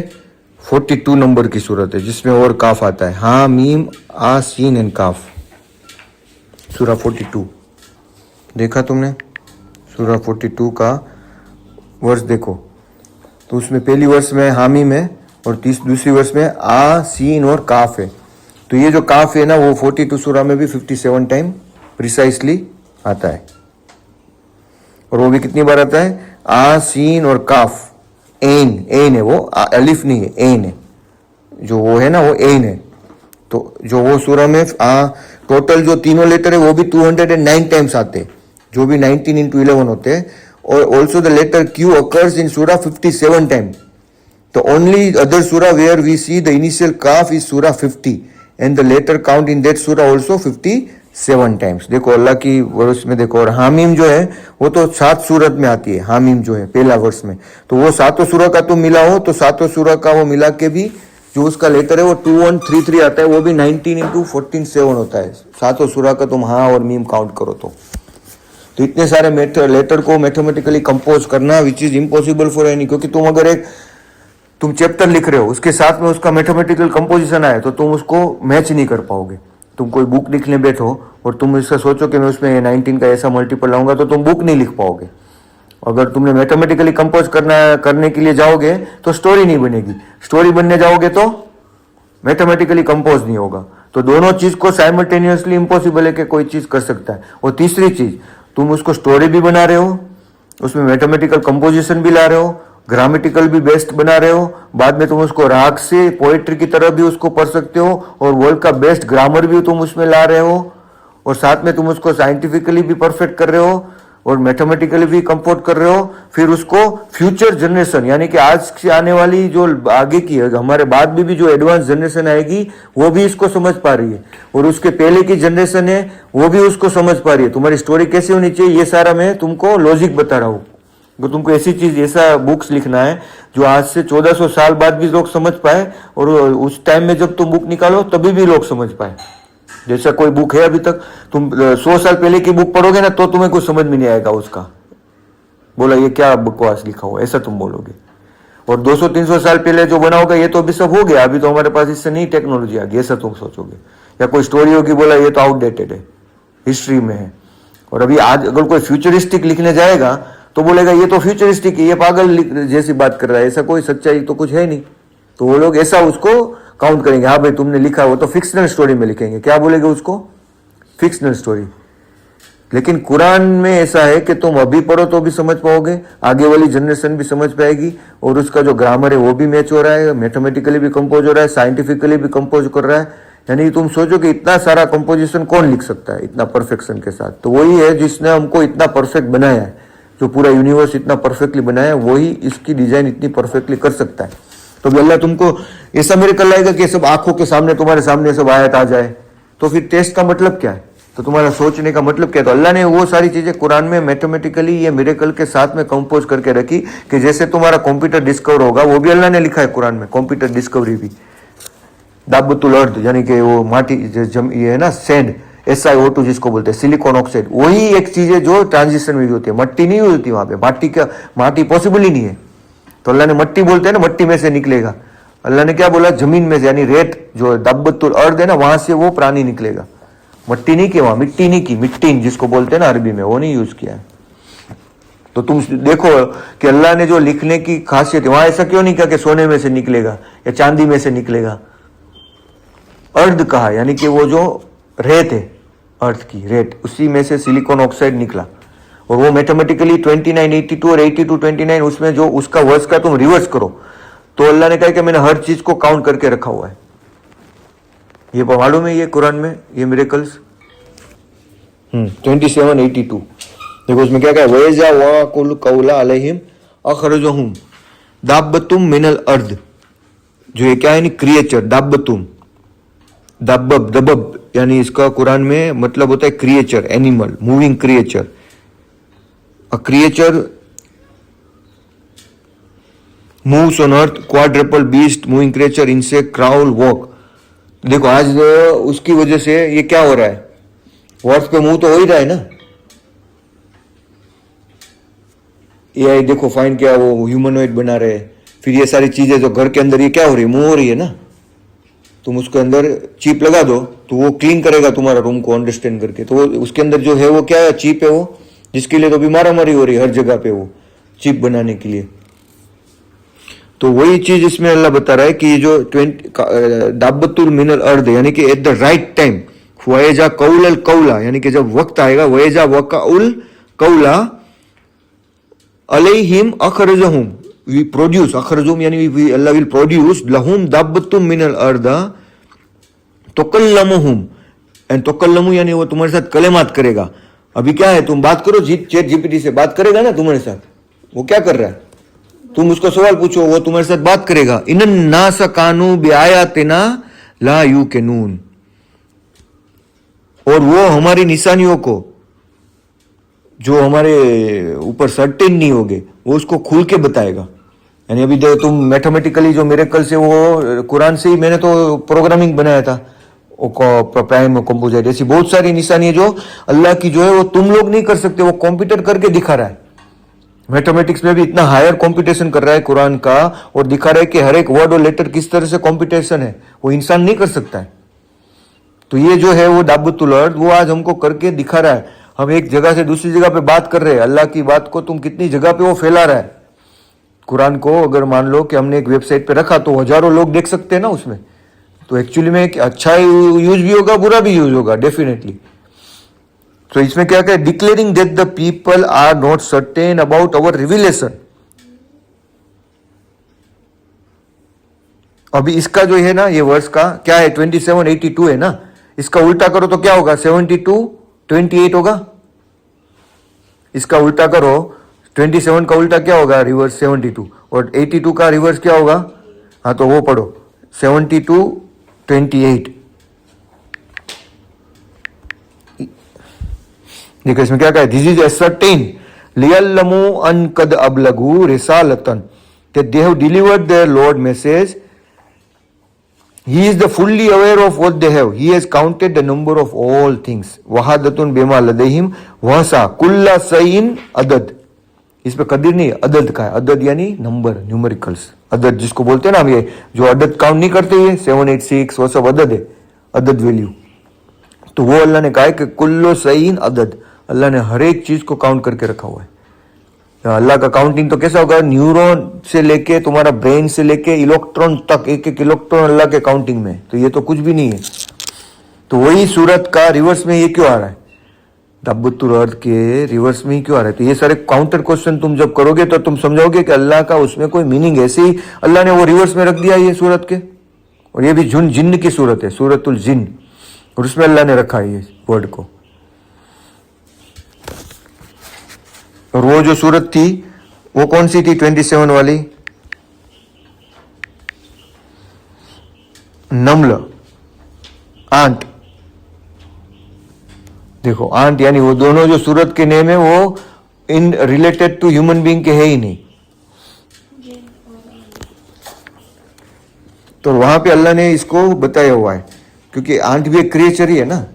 [SPEAKER 1] 42 नंबर की सूरत है, जिसमें और काफ आता है। हाँ मीम आ सीन एंड काफ, सूरा 42 देखा तुमने? सूरा 42 का वर्ष देखो तो उसमें पहली वर्ष में हामीम है और दूसरी वर्ष में आ सीन और काफ है। तो ये जो काफ है ना वो 42 सूरा में भी 57 टाइम प्रिसाइसली आता है। और वो भी कितनी बार आता है? आ सीन और काफ, एन है वो, अलिफ नहीं है, एन है जो वो है ना, वो एन है। तो जो वो सूरा में टोटल जो तीनों लेटर है वो भी 209 टाइम्स आते हैं, जो भी 19 into 11 होते हैं। और also the letter Q occurs in सूरा 57 टाइम। तो ओनली अदर सूरा where we see the initial काफ इज सूरा 50 and the letter count in that सूरा ऑल्सो 57 टाइम्स। देखो अल्लाह की वर्ष में देखो। और हामीम जो है वो तो 7 सूरत में आती है, हामीम जो है पहला वर्ष में। तो वो 7 सूरा का तुम मिला हो तो 7 सूरा का वो मिला के भी जो उसका लेटर है वो 2133 आता है, वो भी 19 into 14 7 होता है। 7 सूरा का तुम हाँ और मीम काउंट करो तो इतने सारे लेटर को मैथमेटिकली कंपोज करना which is impossible for any. क्योंकि तुम अगर एक तुम चैप्टर लिख रहे हो, उसके साथ में उसका मैथमेटिकल कंपोजिशन आए तो तुम उसको मैच नहीं कर पाओगे। तुम कोई बुक लिखने बैठो और तुम इससे सोचो कि मैं उसमें 19 का ऐसा मल्टीपल लाऊंगा तो तुम बुक नहीं लिख पाओगे। अगर तुमने मैथमेटिकली कंपोज करने के लिए जाओगे तो स्टोरी नहीं बनेगी, स्टोरी बनने जाओगे तो मैथमेटिकली कंपोज नहीं होगा। तो दोनों चीज को साइमल्टेनियसली इम्पॉसिबल है कि कोई चीज कर सकता है। और तीसरी चीज, तुम उसको स्टोरी भी बना रहे हो, उसमें मैथमेटिकल कंपोजिशन भी ला रहे हो, ग्रामेटिकल भी बेस्ट बना रहे हो, बाद में तुम उसको राग से पोएट्री की तरह भी उसको पढ़ सकते हो, और वर्ल्ड का बेस्ट ग्रामर भी तुम उसमें ला रहे हो, और साथ में तुम उसको साइंटिफिकली भी परफेक्ट कर रहे हो और मैथमेटिकली भी कंपोज कर रहे हो। फिर उसको फ्यूचर जनरेशन यानी कि आज से आने वाली जो आगे की है, हमारे बाद भी जो एडवांस जनरेशन आएगी वो भी इसको समझ पा रही है, और उसके पहले की जनरेशन है वो भी उसको समझ पा रही है। तुम्हारी स्टोरी कैसी होनी चाहिए ये सारा मैं तुमको लॉजिक बता रहा हूँ। तो तुमको ऐसी चीज, ऐसा बुक्स लिखना है जो आज से 1400 साल बाद भी लोग समझ पाए, और उस टाइम में जब तुम बुक निकालो तभी भी लोग समझ पाए। जैसा कोई बुक है अभी तक तुम 100 साल पहले की बुक पढ़ोगे ना तो तुम्हें कुछ समझ में नहीं आएगा उसका, बोला ये क्या बकवास लिखा हो, ऐसा तुम बोलोगे। और 200-300 साल पहले जो बनाओगे ये तो अभी सब हो गया, अभी तो हमारे पास इससे नई टेक्नोलॉजी आ गई, ऐसा तुम सोचोगे। या कोई स्टोरी होगी, बोला ये तो आउटडेटेड है, हिस्ट्री में है। और अभी आज अगर कोई फ्यूचरिस्टिक लिखने जाएगा तो बोलेगा ये तो फ्यूचरिस्टिक है, ये पागल जैसी बात कर रहा है, ऐसा कोई सच्चाई तो कुछ है नहीं। तो वो लोग ऐसा उसको काउंट करेंगे, हाँ भाई तुमने लिखा, वो तो फिक्शनल स्टोरी में लिखेंगे, क्या बोलेंगे उसको, फिक्शनल स्टोरी। लेकिन कुरान में ऐसा है कि तुम अभी पढ़ो तो भी समझ पाओगे, आगे वाली जनरेशन भी समझ पाएगी, और उसका जो ग्रामर है वो भी मैच हो रहा है, मैथमेटिकली भी कंपोज हो रहा है, साइंटिफिकली भी कंपोज कर रहा है। यानी तुम सोचो कि इतना सारा कंपोजिशन कौन लिख सकता है इतना परफेक्शन के साथ। तो वही है जिसने हमको इतना परफेक्ट बनाया है, जो पूरा यूनिवर्स इतना परफेक्टली बनाया है, वही इसकी डिजाइन इतनी परफेक्टली कर सकता है। तो अल्लाह तुमको ऐसा मेरे कर लाएगा कि सब आंखों के सामने, तुम्हारे सामने सब आयत आ जाए, तो फिर टेस्ट का मतलब क्या है, तो तुम्हारा सोचने का मतलब क्या है। तो अल्लाह ने वो सारी चीजें कुरान में मैथमेटिकली ये मिरेकल के साथ में कंपोज करके रखी कि जैसे तुम्हारा कंप्यूटर डिस्कवर होगा, वो भी अल्लाह ने लिखा है कुरान में, कंप्यूटर डिस्कवरी भी। दाबतुल अर्द यानी कि वो माटी, ये है ना सैंड, SiO2 जिसको बोलते हैं, सिलिकॉन ऑक्साइड, वही एक चीज है जो ट्रांजिशन में भी होती है। मट्टी नहीं होती वहां पे, माटी पॉसिबल ही नहीं है। तो अल्लाह ने मट्टी बोलते हैं ना, मट्टी में से निकलेगा। अल्लाह ने क्या बोला, जमीन में से, यानी रेत जो दाबतुल अर्द है ना, वहां से वो प्राणी निकलेगा। मट्टी नहीं की वहां, मिट्टी नहीं की, मिट्टी जिसको बोलते हैं ना अरबी में, वो नहीं यूज किया है। तो तुम देखो कि अल्लाह ने जो लिखने की खासियत है, वहां ऐसा क्यों नहीं कहा कि सोने में से निकलेगा या चांदी में से निकलेगा, अर्द कहा, यानी कि वो जो रेत है, अर्थ की रेत, उसी में से सिलिकॉन ऑक्साइड निकला। और वो मैथमेटिकली 2982 और 8229 उसमें जो उसका वर्ष का तुम रिवर्स करो तो अल्लाह ने कहा कि मैंने हर चीज को काउंट करके रखा हुआ है। ये मालूम है ये कुरान में, ये मिरेकल्स 2782 देखो उसमें क्या कहा, वैजा वाकुल कौला अलैहिम अखरजहुम दाब्बतुम मिनल अर्द, जो ये क्या है नहीं, क्रिएचर, दाब्बतुम, दब्बब, दबब यानी इसका कुरान में मतलब होता है creature, animal, moving creature. A creature moves on earth, quadruple beast, moving creature, insect, crawl, walk. देखो आज उसकी वजह से ये क्या हो रहा है, वर्ड्स पे मूव तो हो ही रहा है ना। AI देखो फाइन किया, वो ह्यूमनॉइड बना रहे हैं। फिर ये सारी चीजें जो घर के अंदर ये क्या हो रही है, मूव हो रही है ना। तुम उसके अंदर चिप लगा दो तो वो क्लीन करेगा तुम्हारा रूम को अंडरस्टैंड करके। तो वो उसके अंदर जो है वो क्या है, चिप है वो, जिसके लिए तो भी मारामारी हो रही है हर जगह पे वो चिप बनाने के लिए। तो वही चीज इसमें अल्लाह बता रहा है कि जो दाब्बतुल मिनल अर्द यानी कि एट द राइट टाइम, वयजा कौल कौला यानी कि जब वक्त आएगा, वयजा वकाउल कौला अलैहिम अखरजहुम, वी प्रोड्यूस, अखरजुम यानी we Allah will produce लहुम दाब्बतुम Minal अर्दा तुकल्लमुहुम, and तुकल्लमु यानी वो तुम्हारे साथ कलेमात करेगा। अभी क्या है, तुम बात करो, चैट जीपीटी से बात करेगा ना तुम्हारे साथ, वो क्या कर रहा है, तुम उसको सवाल पूछो वो तुम्हारे साथ बात करेगा। इनन नास कानू बिआयातिना ला युकिनून, और वो हमारी निशानियों को जो हमारे ऊपर सर्टेन नहीं होगे वो उसको खुल के बताएगा। यानी अभी तुम मैथमेटिकली जो मिरेकल से वो कुरान से ही मैंने तो प्रोग्रामिंग बनाया था, प्राइम कंपोजिट, ऐसी बहुत सारी निशानी जो अल्लाह की जो है वो तुम लोग नहीं कर सकते, वो कंप्यूटर करके दिखा रहा है। मैथमेटिक्स में भी इतना हायर कंपटीशन कर रहा है कुरान का, और दिखा रहा है कि हर एक वर्ड और लेटर किस तरह से कंपटीशन है, वो इंसान नहीं कर सकता है। तो ये जो है वो दाबतुल अर्द, वो आज हमको करके दिखा रहा है। हम एक जगह से दूसरी जगह पे बात कर रहे हैं, अल्लाह की बात को तुम कितनी जगह पे वो फैला रहा है। कुरान को अगर मान लो कि हमने एक वेबसाइट पे रखा तो हजारों लोग देख सकते हैं ना उसमें, तो एक्चुअली में अच्छा यूज भी होगा, बुरा भी यूज होगा डेफिनेटली। तो इसमें क्या कहते हैं, declaring that the people are not certain about our revelation. अभी इसका जो है ना, ये वर्ष का क्या है, 2782 है ना, इसका उल्टा करो तो क्या होगा, 7228 होगा। इसका उल्टा करो, 27 का उल्टा क्या होगा, रिवर्स 72, और 82 का रिवर्स क्या होगा, हाँ तो वो पढ़ो 7228। देखो इसमें क्या कहा है, दिस इज असर्टेन लियल्लमु अन कद अबलगु रिसालतन that they have delivered their lord message. He is the fully aware of what they have. He has counted the number of all things. वहादतुन बेमा लदहिम वहसा कुल्ला सईन अदद। इस पे कदीर नहीं, अदद का है। अदद यानी नंबर, न्यूमेरिकल्स। अदद जिसको बोलते हैं ना हम, ये जो अदद काउंट नहीं करते, ये 786 वो सब अदद है, अदद वैल्यू। तो वो अल्लाह ने कहा है कि कुल्लो सईन अदद, अल्लाह ने हर एक चीज को काउंट करके रखा हुआ है। अल्लाह का काउंटिंग तो कैसा होगा, न्यूरॉन से लेके तुम्हारा ब्रेन से लेके इलेक्ट्रॉन तक, एक एक इलेक्ट्रॉन अल्लाह के काउंटिंग में। तो ये तो कुछ भी नहीं है। तो वही सूरत का रिवर्स में ये क्यों आ रहा है, दाबतुल अर्द के रिवर्स में ही क्यों आ रहा है। तो ये सारे काउंटर क्वेश्चन तुम जब करोगे तो तुम समझोगे कि अल्लाह का उसमें कोई मीनिंग है। ऐसे ही अल्लाह ने वो रिवर्स में रख दिया ये सूरत के, और ये भी जिन्न की सूरत है, सूरतुल जिन्न, और उसमें अल्लाह ने रखा है ये वर्ड को। और वो जो सूरत थी वो कौन सी थी, 27 वाली, नमल, आंट। देखो आंट यानी वो दोनों जो सूरत के नेम है वो in related to human being के है ही नहीं। तो वहां पे अल्लाह ने इसको बताया हुआ है, क्योंकि आंट भी एक क्रिएचर ही है ना,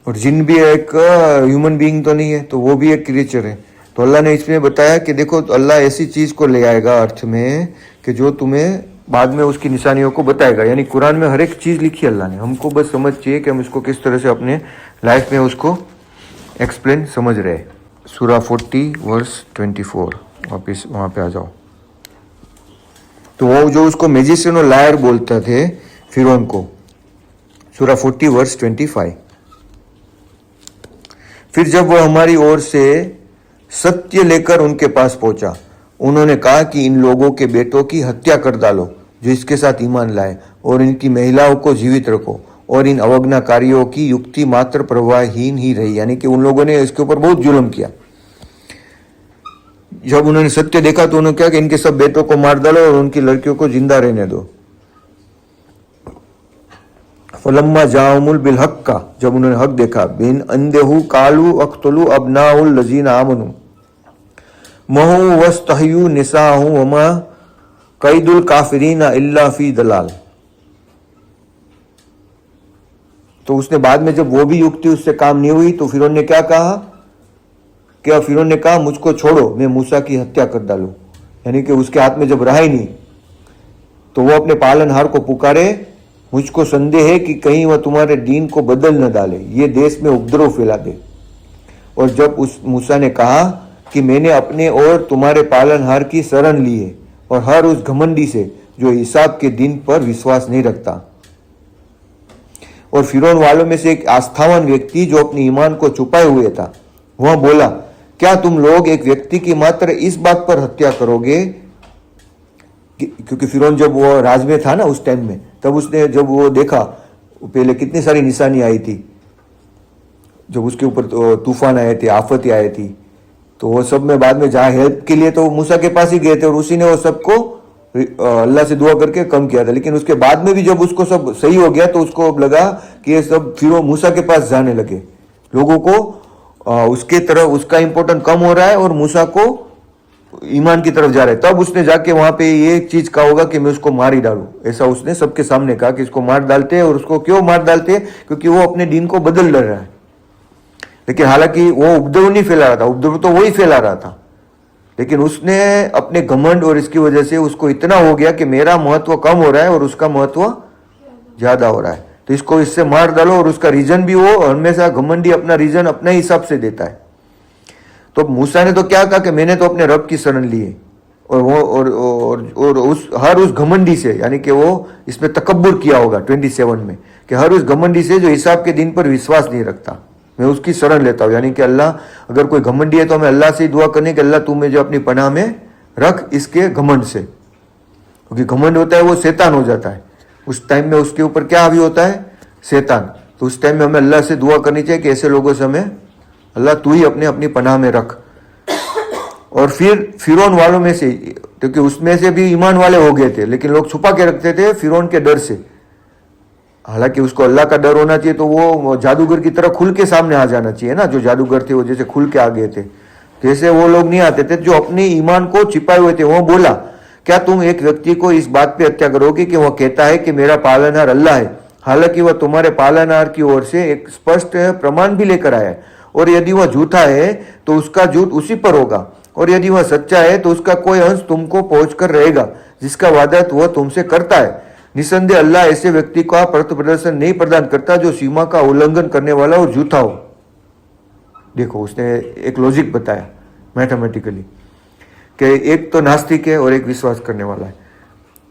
[SPEAKER 1] और जिन भी एक ह्यूमन बीइंग तो नहीं है, तो वो भी एक क्रिएचर है। तो अल्लाह ने इसमें बताया कि देखो अल्लाह ऐसी चीज को ले आएगा अर्थ में कि जो तुम्हें बाद में उसकी निशानियों को बताएगा। यानी कुरान में हर एक चीज लिखी अल्लाह ने, हमको बस समझ चाहिए कि हम इसको किस तरह से अपने लाइफ में उसको एक्सप्लेन समझ रहे। सूरा 40 वर्स 24, वापिस वहां पे आ जाओ। तो वो जो उसको मैजिशियन और लायर बोलते थे फिरौन को, सूरा 40 वर्स 25। फिर जब वह हमारी ओर से सत्य लेकर उनके पास पहुंचा, उन्होंने कहा कि इन लोगों के बेटों की हत्या कर डालो जो इसके साथ ईमान लाए, और इनकी महिलाओं को जीवित रखो, और इन अवज्ञाकारियों की युक्ति मात्र प्रवाहहीन ही रही। यानी कि उन लोगों ने इसके ऊपर बहुत जुल्म किया। जब उन्होंने सत्य देखा तो उन्होंने कहा कि इनके सब बेटों को मार डालो और उनकी लड़कियों को जिंदा रहने दो। फलम्मा जाउमुल बिल हक का, जब उन्होंने हक देखा, बिन अंदेहु कालू अख्तलू अबनाउल लजीना आमनु महु वस्तहयु निसाहु वमा कैदुल काफिरीना इल्ला फी दलाल। तो उसने बाद में जब वो भी युक्ति उससे काम नहीं हुई तो फिरौन ने क्या कहा, क्या फिरौन ने कहा मुझको छोड़ो, मैं मूसा की हत्या कर डालूं। यानी कि उसके हाथ में जब रहा ही नहीं तो वो अपने पालनहार को पुकारे, मुझको संदेह है कि कहीं वह तुम्हारे दीन को बदल न डाले, ये देश में उपद्रव फैला दे। और जब उस मूसा ने कहा कि मैंने अपने और तुम्हारे पालनहार की शरण ली है, और हर उस घमंडी से जो हिसाब के दिन पर विश्वास नहीं रखता। और फिरौन वालों में से एक आस्थावान व्यक्ति जो अपने ईमान को छुपाए हुए था, वह बोला, क्या तुम लोग एक व्यक्ति की मात्र इस बात पर हत्या करोगे, क्योंकि फिरौन जब वो राज में था ना उस टाइम में, तब उसने जब वो देखा, पहले कितनी सारी निशानी आई थी, जब उसके ऊपर तो तूफान आए थे, आफतें आई थी, तो वो सब में बाद में जहाँ हेल्प के लिए तो मूसा के पास ही गए थे, और उसी ने वो सबको अल्लाह से दुआ करके कम किया था। लेकिन उसके बाद में भी जब उसको सब सही हो गया तो उसको लगा कि ये सब फिर वो मूसा के पास जाने लगे, लोगों को उसके तरफ उसका इंपॉर्टेंट कम हो रहा है और मूसा को ईमान की तरफ जा रहे हैं। तब उसने जाके वहां पे ये चीज कहा होगा कि मैं उसको मार ही डालूं, ऐसा उसने सबके सामने कहा कि इसको मार डालते हैं। और उसको क्यों मार डालते हैं, क्योंकि वो अपने दीन को बदल रहा है। लेकिन हालांकि वो उपद्रव नहीं फैला रहा था, उपद्रव तो वही फैला रहा था, लेकिन उसने अपने घमंड और इसकी वजह से उसको इतना हो गया कि मेरा महत्व कम हो रहा है और उसका महत्व ज्यादा हो रहा है, तो इसको इससे मार डालो। और उसका रीजन भी वो हमेशा घमंडी अपना रीजन अपने हिसाब से देता है। तो मूसा ने तो क्या कहा कि मैंने तो अपने रब की शरण ली है, और वो और उस घमंडी से, यानी कि वो इसमें तकब्बुर किया होगा 27 में, कि हर उस घमंडी से जो हिसाब के दिन पर विश्वास नहीं रखता, मैं उसकी शरण लेता हूँ। यानी कि अल्लाह, अगर कोई घमंडी है तो हमें अल्लाह से ही दुआ करनी कि अल्लाह तू मुझे अपनी पनाह में रख इसके घमंड से, क्योंकि घमंड होता है वो शैतान हो जाता है। उस टाइम में उसके ऊपर क्या हावी होता है? शैतान। तो उस टाइम में हमें अल्लाह से दुआ करनी चाहिए कि ऐसे लोगों से हमें अल्लाह तू ही अपनी पनाह में रख। और फिर फिरौन वालों में से, क्योंकि उसमें से भी ईमान वाले हो गए थे, लेकिन लोग छुपा के रखते थे फिरौन के डर से। हालांकि उसको अल्लाह का डर होना चाहिए, तो वो जादूगर की तरह खुल के सामने आ जाना चाहिए ना। जो जादूगर थे वो जैसे खुल के आ गए थे, जैसे वो लोग नहीं आते थे जो अपने ईमान को छिपाए हुए थे। वो बोला, क्या तुम एक व्यक्ति को इस बात पे हत्या करोगे कि वह कहता है कि मेरा पालनहार अल्लाह है, हालांकि वह तुम्हारे पालनहार की ओर से एक स्पष्ट प्रमाण भी लेकर आया है। और यदि वह झूठा है तो उसका झूठ उसी पर होगा, और यदि वह सच्चा है तो उसका कोई अंश तुमको पहुंचकर रहेगा जिसका वादा वह तुमसे करता है। निसंदेह अल्लाह ऐसे व्यक्ति का पथ प्रदर्शन नहीं प्रदान करता जो सीमा का उल्लंघन करने वाला और झूठा हो। देखो, उसने एक लॉजिक बताया मैथमेटिकली कि एक तो नास्तिक है और एक विश्वास करने वाला है।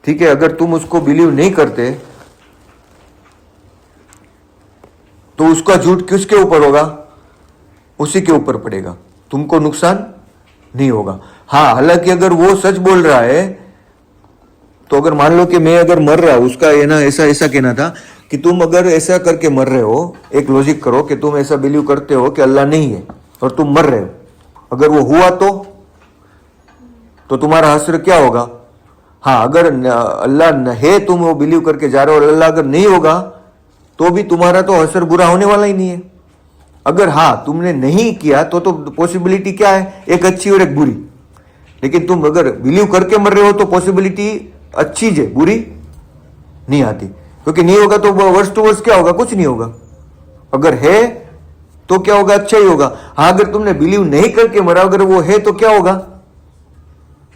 [SPEAKER 1] ठीक है, अगर तुम उसको बिलीव नहीं करते तो उसका झूठ किसके ऊपर होगा? उसी के ऊपर पड़ेगा, तुमको नुकसान नहीं होगा। हाँ, हालांकि अगर वो सच बोल रहा है तो अगर मान लो कि मैं अगर मर रहा हूं, उसका ये ना ऐसा कहना था कि तुम अगर ऐसा करके मर रहे हो, एक लॉजिक करो कि तुम ऐसा बिलीव करते हो कि अल्लाह नहीं है और तुम मर रहे हो, अगर वो हुआ तो तुम्हारा हश्र क्या होगा? हाँ, अगर अल्लाह है, तुम वो बिलीव करके जा रहे हो, और अल्लाह अगर नहीं होगा तो भी तुम्हारा तो हश्र बुरा होने वाला ही नहीं है। अगर हाँ तुमने नहीं किया तो पॉसिबिलिटी क्या है? एक अच्छी और एक बुरी। लेकिन तुम अगर बिलीव करके मर रहे हो तो पॉसिबिलिटी अच्छी है, बुरी नहीं आती, क्योंकि नहीं होगा तो वर्ष टू वर्ष क्या होगा? कुछ नहीं होगा। अगर है तो क्या होगा? अच्छा ही होगा। हाँ, अगर तुमने बिलीव नहीं करके मरा, अगर वो है तो क्या होगा?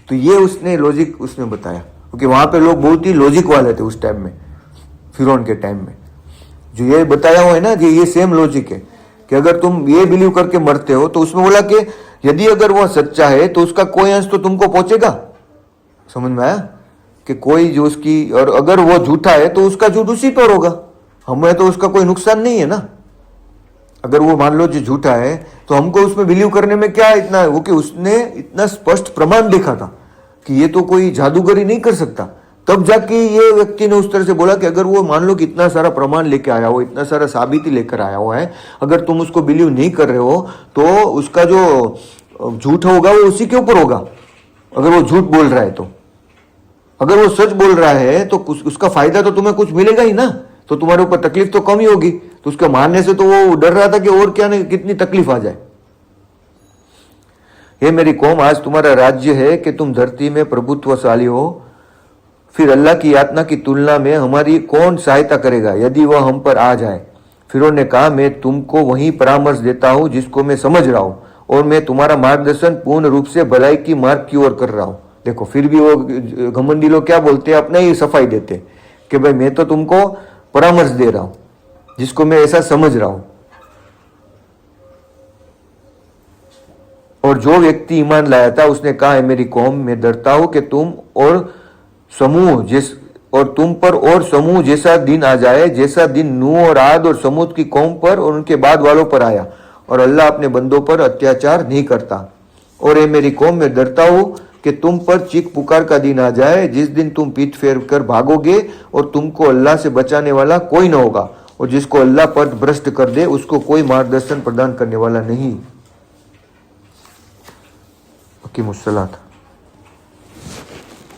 [SPEAKER 1] तो ये उसने लॉजिक उसने बताया, क्योंकि वहां पे लोग बहुत ही लॉजिक वाले थे उस टाइम में, फिरौन के टाइम में। जो ये बताया हुआ है ना, ये सेम लॉजिक है कि अगर तुम ये बिलीव करके मरते हो, तो उसमें बोला कि यदि अगर वह सच्चा है तो उसका कोई अंश तो तुमको पहुंचेगा। समझ में आया कि कोई जो उसकी, और अगर वो झूठा है तो उसका झूठ उसी पर होगा, हमें तो उसका कोई नुकसान नहीं है ना। अगर वो मान लो जो झूठा है तो हमको उसमें बिलीव करने में क्या इतना, वो कि उसने इतना स्पष्ट प्रमाण देखा था कि ये तो कोई जादूगरी नहीं कर सकता। तब जाके ये व्यक्ति ने उस तरह से बोला कि अगर वो मान लो कि इतना सारा प्रमाण लेके आया हो, इतना सारा साबिती लेकर आया हुआ है, अगर तुम उसको बिलीव नहीं कर रहे हो तो उसका जो झूठ होगा वो उसी के ऊपर होगा। अगर वो झूठ बोल रहा है तो, अगर वो सच बोल रहा है तो उसका फायदा तो तुम्हें कुछ मिलेगा ही ना, तो तुम्हारे ऊपर तकलीफ तो कम ही होगी। तो उसके मानने से तो वो डर रहा था कि और क्या नहीं, कितनी तकलीफ आ जाए। हे मेरी कौम, आज तुम्हारा राज्य है कि तुम धरती में प्रभुत्वशाली हो, फिर अल्लाह की यातना की तुलना में हमारी कौन सहायता करेगा यदि वह हम पर आ जाए? फिरौन ने कहा, मैं तुमको वही परामर्श देता हूं जिसको मैं समझ रहा हूं, और मैं तुम्हारा मार्गदर्शन पूर्ण रूप से भलाई की मार्ग की ओर कर रहा हूं। देखो, फिर भी वो घमंडी लोग क्या बोलते हैं? अपने ही सफाई देते कि भाई मैं तो तुमको परामर्श दे रहा हूं जिसको मैं ऐसा समझ रहा हूं। और जो व्यक्ति ईमान लाया था उसने कहा, मेरी कौम, मैं डरता हूं कि तुम तुम पर और समूह जैसा दिन आ जाए, जैसा दिन नूह और आद और समूद की कौम पर और उनके बाद वालों पर आया, और अल्लाह अपने बंदों पर अत्याचार नहीं करता। और ये मेरी कौम, मैं डरता हूं कि तुम पर चीख पुकार का दिन आ जाए, जिस दिन तुम पीठ फेर कर भागोगे और तुमको अल्लाह से बचाने वाला कोई ना होगा, और जिसको अल्लाह पथ भ्रष्ट कर दे उसको कोई मार्गदर्शन प्रदान करने वाला नहीं। मुस्सलात।